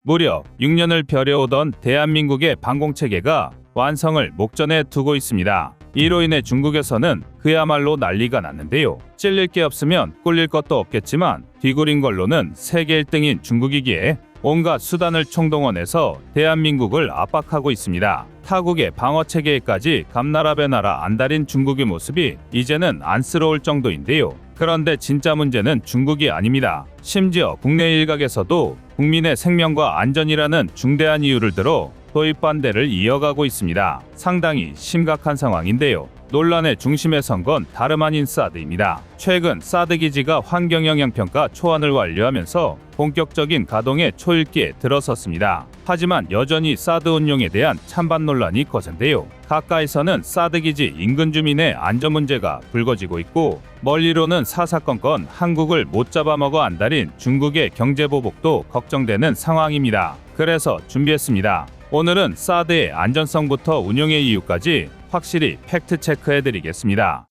무려 6년을 벼려오던 대한민국의 방공체계가 완성을 목전에 두고 있습니다. 이로 인해 중국에서는 그야말로 난리가 났는데요. 찔릴 게 없으면 꿀릴 것도 없겠지만 뒤구린 걸로는 세계 1등인 중국이기에 온갖 수단을 총동원해서 대한민국을 압박하고 있습니다. 타국의 방어체계에까지 감나라배나라 안달인 중국의 모습이 이제는 안쓰러울 정도인데요. 그런데 진짜 문제는 중국이 아닙니다. 심지어 국내 일각에서도 국민의 생명과 안전이라는 중대한 이유를 들어 도입 반대를 이어가고 있습니다. 상당히 심각한 상황인데요. 논란의 중심에 선 건 다름 아닌 사드입니다. 최근 사드 기지가 환경영향평가 초안을 완료하면서 본격적인 가동에 초읽기에 들어섰습니다. 하지만 여전히 사드 운용에 대한 찬반 논란이 거센데요. 가까이서는 사드 기지 인근 주민의 안전 문제가 불거지고 있고, 멀리로는 사사건건 한국을 못 잡아먹어 안달인 중국의 경제보복도 걱정되는 상황입니다. 그래서 준비했습니다. 오늘은 사드의 안전성부터 운용의 이유까지 확실히 팩트 체크해드리겠습니다.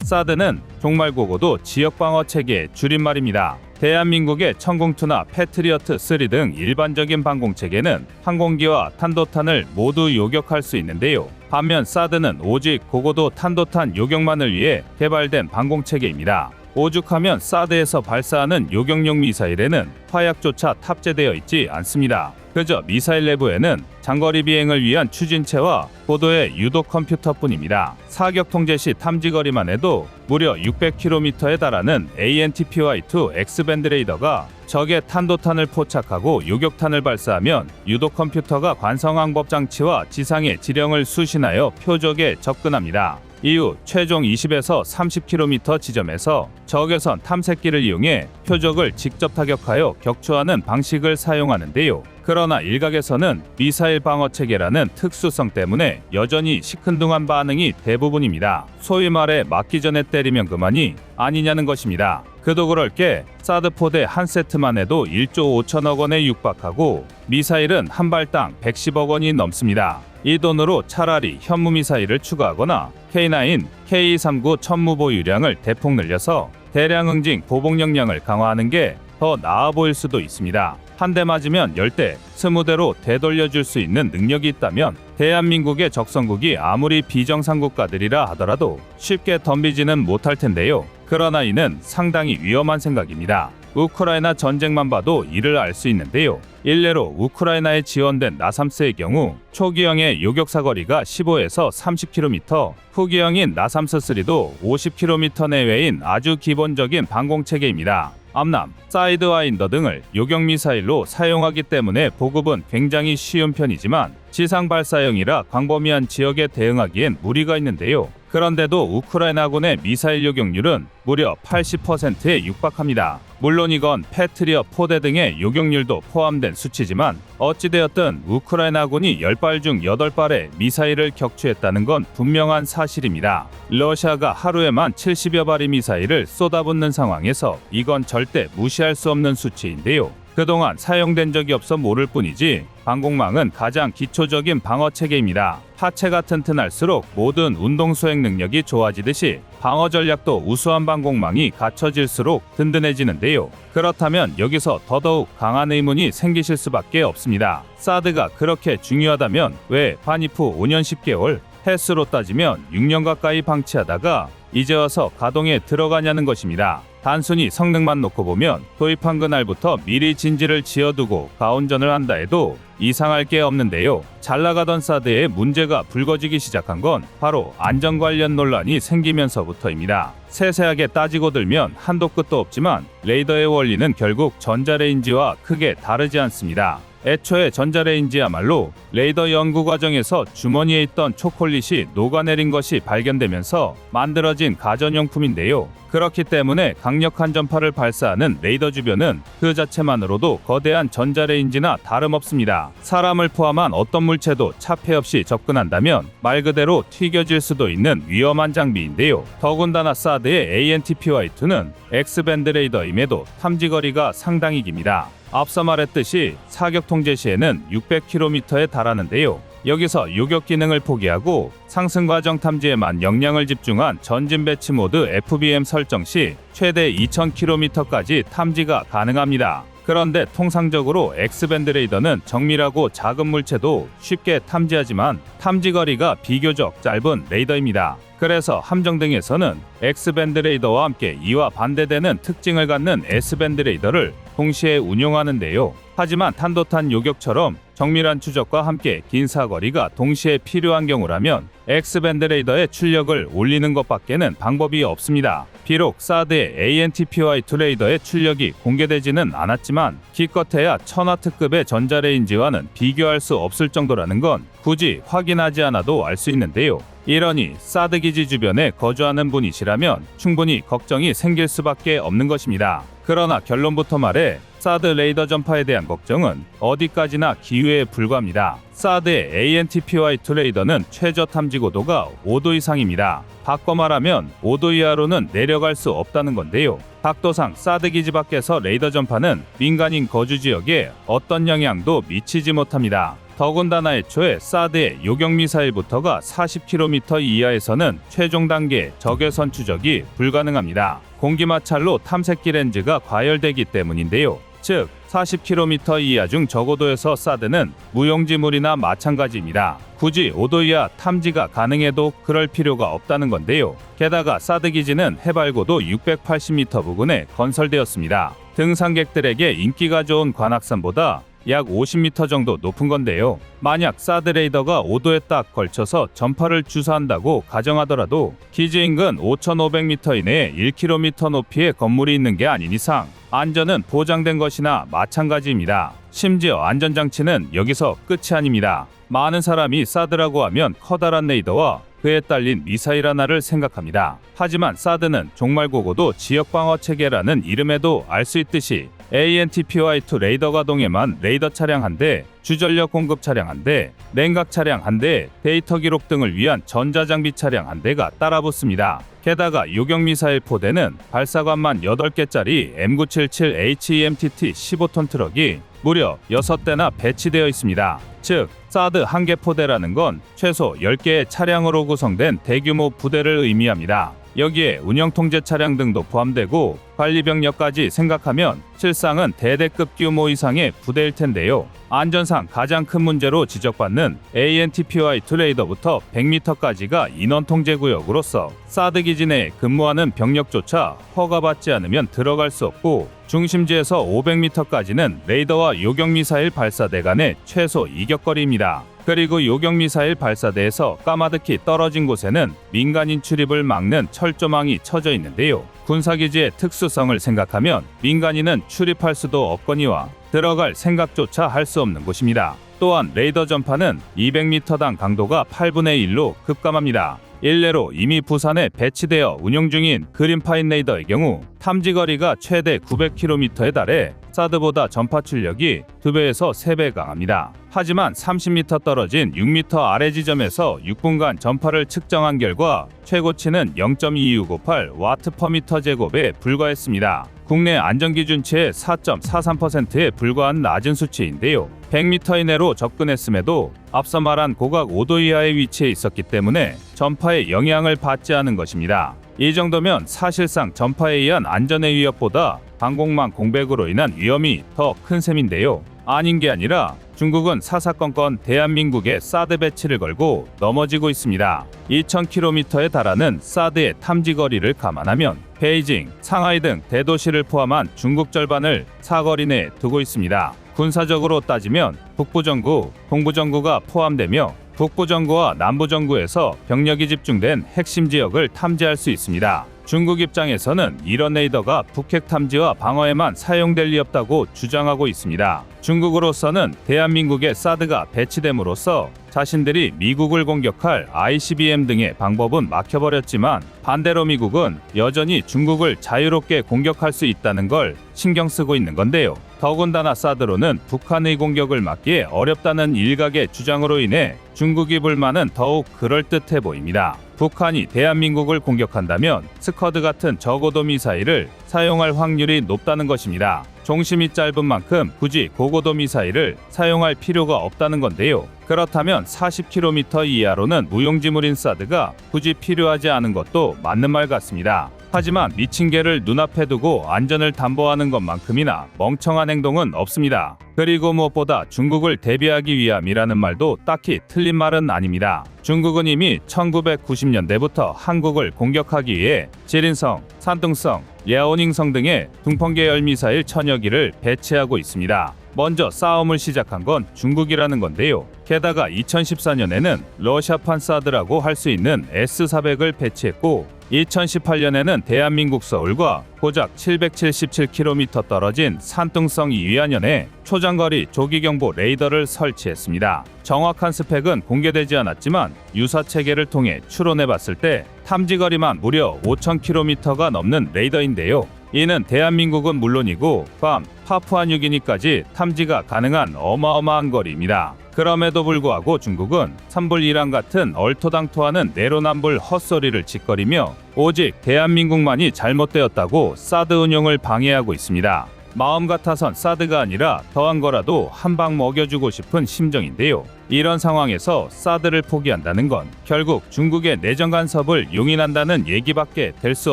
사드는 종말고고도 지역방어 체계의 줄임말입니다. 대한민국의 천궁2나 패트리어트3 등 일반적인 방공체계는 항공기와 탄도탄을 모두 요격할 수 있는데요. 반면 사드는 오직 고고도 탄도탄 요격만을 위해 개발된 방공체계입니다. 오죽하면 사드에서 발사하는 요격용 미사일에는 화약조차 탑재되어 있지 않습니다. 그저 미사일 내부에는 장거리 비행을 위한 추진체와 고도의 유도 컴퓨터뿐입니다. 사격 통제 시 탐지거리만 해도 무려 600km에 달하는 ANTPY-2 X밴드 레이더가 적의 탄도탄을 포착하고 요격탄을 발사하면 유도 컴퓨터가 관성항법 장치와 지상의 지령을 수신하여 표적에 접근합니다. 이후 최종 20에서 30km 지점에서 적외선 탐색기를 이용해 표적을 직접 타격하여 격추하는 방식을 사용하는데요. 그러나 일각에서는 미사일 방어체계라는 특수성 때문에 여전히 시큰둥한 반응이 대부분입니다. 소위 말해 맞기 전에 때리면 그만이 아니냐는 것입니다. 그도 그럴 게 사드 포대 한 세트만 해도 1조 5천억 원에 육박하고 미사일은 한 발당 110억 원이 넘습니다. 이 돈으로 차라리 현무미사일을 추가하거나 K9, K239 천무보유량을 대폭 늘려서 대량 응징 보복 역량을 강화하는 게 더 나아 보일 수도 있습니다. 한 대 맞으면 10대, 20대로 되돌려줄 수 있는 능력이 있다면 대한민국의 적성국이 아무리 비정상 국가들이라 하더라도 쉽게 덤비지는 못할 텐데요. 그러나 이는 상당히 위험한 생각입니다. 우크라이나 전쟁만 봐도 이를 알 수 있는데요. 일례로 우크라이나에 지원된 나삼스의 경우 초기형의 요격 사거리가 15에서 30km, 후기형인 나삼스3도 50km 내외인 아주 기본적인 방공체계입니다. 암남, 사이드와인더 등을 요격 미사일로 사용하기 때문에 보급은 굉장히 쉬운 편이지만 지상 발사형이라 광범위한 지역에 대응하기엔 무리가 있는데요. 그런데도 우크라이나군의 미사일 요격률은 무려 80%에 육박합니다. 물론 이건 패트리어 포대 등의 요격률도 포함된 수치지만 어찌되었든 우크라이나군이 10발 중 8발의 미사일을 격추했다는 건 분명한 사실입니다. 러시아가 하루에만 70여 발의 미사일을 쏟아붓는 상황에서 이건 절대 무시할 수 없는 수치인데요. 그동안 사용된 적이 없어 모를 뿐이지 방공망은 가장 기초적인 방어체계입니다. 하체가 튼튼할수록 모든 운동 수행 능력이 좋아지듯이 방어 전략도 우수한 방공망이 갖춰질수록 든든해지는데요. 그렇다면 여기서 더더욱 강한 의문이 생기실 수밖에 없습니다. 사드가 그렇게 중요하다면 왜 반입 후 5년 10개월, 횟수로 따지면 6년 가까이 방치하다가 이제 와서 가동에 들어가냐는 것입니다. 단순히 성능만 놓고 보면 도입한 그날부터 미리 진지를 지어두고 가운전을 한다 해도 이상할 게 없는데요. 잘 나가던 사드에 문제가 불거지기 시작한 건 바로 안전 관련 논란이 생기면서부터입니다. 세세하게 따지고 들면 한도 끝도 없지만 레이더의 원리는 결국 전자레인지와 크게 다르지 않습니다. 애초에 전자레인지야말로 레이더 연구 과정에서 주머니에 있던 초콜릿이 녹아내린 것이 발견되면서 만들어진 가전용품인데요. 그렇기 때문에 강력한 전파를 발사하는 레이더 주변은 그 자체만으로도 거대한 전자레인지나 다름없습니다. 사람을 포함한 어떤 물체도 차폐 없이 접근한다면 말 그대로 튀겨질 수도 있는 위험한 장비인데요. 더군다나 사드의 ANTPY-2는 X밴드 레이더임에도 탐지거리가 상당히 깁니다. 앞서 말했듯이 사격 통제 시에는 600km에 달하는데요. 여기서 요격 기능을 포기하고 상승 과정 탐지에만 역량을 집중한 전진 배치 모드 FBM 설정 시 최대 2000km까지 탐지가 가능합니다. 그런데 통상적으로 X밴드 레이더는 정밀하고 작은 물체도 쉽게 탐지하지만 탐지 거리가 비교적 짧은 레이더입니다. 그래서 함정 등에서는 X밴드 레이더와 함께 이와 반대되는 특징을 갖는 S밴드 레이더를 동시에 운용하는데요. 하지만 탄도탄 요격처럼 정밀한 추적과 함께 긴 사거리가 동시에 필요한 경우라면 X밴드 레이더의 출력을 올리는 것밖에는 방법이 없습니다. 비록 사드의 ANTPY2 레이더의 출력이 공개되지는 않았지만 기껏해야 1000W급의 전자레인지와는 비교할 수 없을 정도라는 건 굳이 확인하지 않아도 알 수 있는데요. 이러니 사드 기지 주변에 거주하는 분이시라면 충분히 걱정이 생길 수밖에 없는 것입니다. 그러나 결론부터 말해 사드 레이더 전파에 대한 걱정은 어디까지나 기회에 불과합니다. 사드의 ANTPY2 레이더는 최저 탐지 고도가 5도 이상입니다. 바꿔 말하면 5도 이하로는 내려갈 수 없다는 건데요. 각도상 사드 기지 밖에서 레이더 전파는 민간인 거주 지역에 어떤 영향도 미치지 못합니다. 더군다나 애초에 사드의 요격 미사일부터가 40km 이하에서는 최종 단계 적외선 추적이 불가능합니다. 공기 마찰로 탐색기 렌즈가 과열되기 때문인데요. 즉 40km 이하 중 저고도에서 사드는 무용지물이나 마찬가지입니다. 굳이 5도 이하 탐지가 가능해도 그럴 필요가 없다는 건데요. 게다가 사드 기지는 해발 고도 680m 부근에 건설되었습니다. 등산객들에게 인기가 좋은 관악산보다 약 50m 정도 높은 건데요. 만약 사드 레이더가 5도에 딱 걸쳐서 전파를 주사한다고 가정하더라도 기지 인근 5,500m 이내에 1km 높이의 건물이 있는 게 아닌 이상 안전은 보장된 것이나 마찬가지입니다. 심지어 안전장치는 여기서 끝이 아닙니다. 많은 사람이 사드라고 하면 커다란 레이더와 그에 딸린 미사일 하나를 생각합니다. 하지만 사드는 종말고고도 지역방어 체계라는 이름에도 알 수 있듯이 ANTPY2 레이더 가동에만 레이더 차량 한 대, 주전력 공급 차량 한 대, 냉각 차량 한 대, 데이터 기록 등을 위한 전자장비 차량 한 대가 따라붙습니다. 게다가 요격 미사일 포대는 발사관만 8개짜리 M977 HEMTT 15톤 트럭이 무려 6대나 배치되어 있습니다. 즉, 사드 한 개 포대라는 건 최소 10개의 차량으로 구성된 대규모 부대를 의미합니다. 여기에 운영통제 차량 등도 포함되고 관리병력까지 생각하면 실상은 대대급 규모 이상의 부대일 텐데요. 안전상 가장 큰 문제로 지적받는 ANTPY2 레이더부터 100m까지가 인원통제구역으로서 사드 기지 내에 근무하는 병력조차 허가받지 않으면 들어갈 수 없고 중심지에서 500m까지는 레이더와 요격미사일 발사대 간의 최소 이격거리입니다. 그리고 요격미사일 발사대에서 까마득히 떨어진 곳에는 민간인 출입을 막는 철조망이 쳐져 있는데요. 군사기지의 특수성을 생각하면 민간인은 출입할 수도 없거니와 들어갈 생각조차 할 수 없는 곳입니다. 또한 레이더 전파는 200m당 강도가 8분의 1로 급감합니다. 일례로 이미 부산에 배치되어 운용 중인 그린파인 레이더의 경우 탐지거리가 최대 900km에 달해 사드보다 전파 출력이 2배에서 3배 강합니다. 하지만 30m 떨어진 6m 아래 지점에서 6분간 전파를 측정한 결과 최고치는 0.2298W/m 제곱에 불과했습니다. 국내 안전기준치의 4.43%에 불과한 낮은 수치인데요. 100m 이내로 접근했음에도 앞서 말한 고각 5도 이하에 위치해 있었기 때문에 전파에 영향을 받지 않은 것입니다. 이 정도면 사실상 전파에 의한 안전의 위협보다 방공망 공백으로 인한 위험이 더 큰 셈인데요. 아닌 게 아니라 중국은 사사건건 대한민국에 사드 배치를 걸고 넘어지고 있습니다. 2000km에 달하는 사드의 탐지 거리를 감안하면 베이징, 상하이 등 대도시를 포함한 중국 절반을 사거리 내에 두고 있습니다. 군사적으로 따지면 북부정구, 동부정구가 포함되며 북부정구와 남부정구에서 병력이 집중된 핵심 지역을 탐지할 수 있습니다. 중국 입장에서는 이런 레이더가 북핵 탐지와 방어에만 사용될 리 없다고 주장하고 있습니다. 중국으로서는 대한민국에 사드가 배치됨으로써 자신들이 미국을 공격할 ICBM 등의 방법은 막혀버렸지만 반대로 미국은 여전히 중국을 자유롭게 공격할 수 있다는 걸 신경 쓰고 있는 건데요. 더군다나 사드로는 북한의 공격을 막기에 어렵다는 일각의 주장으로 인해 중국이 불만은 더욱 그럴듯해 보입니다. 북한이 대한민국을 공격한다면 스커드 같은 저고도 미사일을 사용할 확률이 높다는 것입니다. 종심이 짧은 만큼 굳이 고고도 미사일을 사용할 필요가 없다는 건데요. 그렇다면 40km 이하로는 무용지물인 사드가 굳이 필요하지 않은 것도 맞는 말 같습니다. 하지만 미친 개를 눈앞에 두고 안전을 담보하는 것만큼이나 멍청한 행동은 없습니다. 그리고 무엇보다 중국을 대비하기 위함이라는 말도 딱히 틀린 말은 아닙니다. 중국은 이미 1990년대부터 한국을 공격하기 위해 지린성, 산둥성, 랴오닝성 등의 둥펑계열 미사일 천여 기를 배치하고 있습니다. 먼저 싸움을 시작한 건 중국이라는 건데요. 게다가 2014년에는 러시아판 사드라고 할 수 있는 S-400을 배치했고 2018년에는 대한민국 서울과 고작 777km 떨어진 산둥성 이위안현에 초장거리 조기경보 레이더를 설치했습니다. 정확한 스펙은 공개되지 않았지만 유사 체계를 통해 추론해봤을 때 탐지거리만 무려 5000km가 넘는 레이더인데요. 이는 대한민국은 물론이고 괌, 파푸아뉴기니까지 탐지가 가능한 어마어마한 거리입니다. 그럼에도 불구하고 중국은 산불이란 같은 얼토당토하는 내로남불 헛소리를 짓거리며 오직 대한민국만이 잘못되었다고 사드 운용을 방해하고 있습니다. 마음 같아선 사드가 아니라 더한 거라도 한 방 먹여주고 싶은 심정인데요. 이런 상황에서 사드를 포기한다는 건 결국 중국의 내정 간섭을 용인한다는 얘기밖에 될 수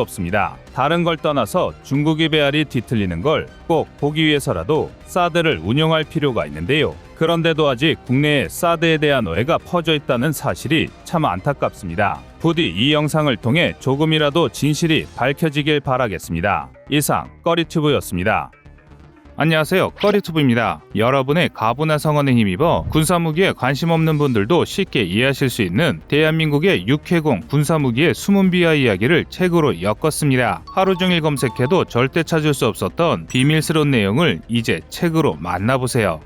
없습니다. 다른 걸 떠나서 중국의 배알이 뒤틀리는 걸 꼭 보기 위해서라도 사드를 운용할 필요가 있는데요. 그런데도 아직 국내에 사드에 대한 오해가 퍼져 있다는 사실이 참 안타깝습니다. 부디 이 영상을 통해 조금이라도 진실이 밝혀지길 바라겠습니다. 이상 꺼리튜브였습니다. 안녕하세요, 꺼리튜브입니다. 여러분의 가부나 성원에 힘입어 군사무기에 관심 없는 분들도 쉽게 이해하실 수 있는 대한민국의 육해공 군사무기의 숨은 비하 이야기를 책으로 엮었습니다. 하루 종일 검색해도 절대 찾을 수 없었던 비밀스러운 내용을 이제 책으로 만나보세요.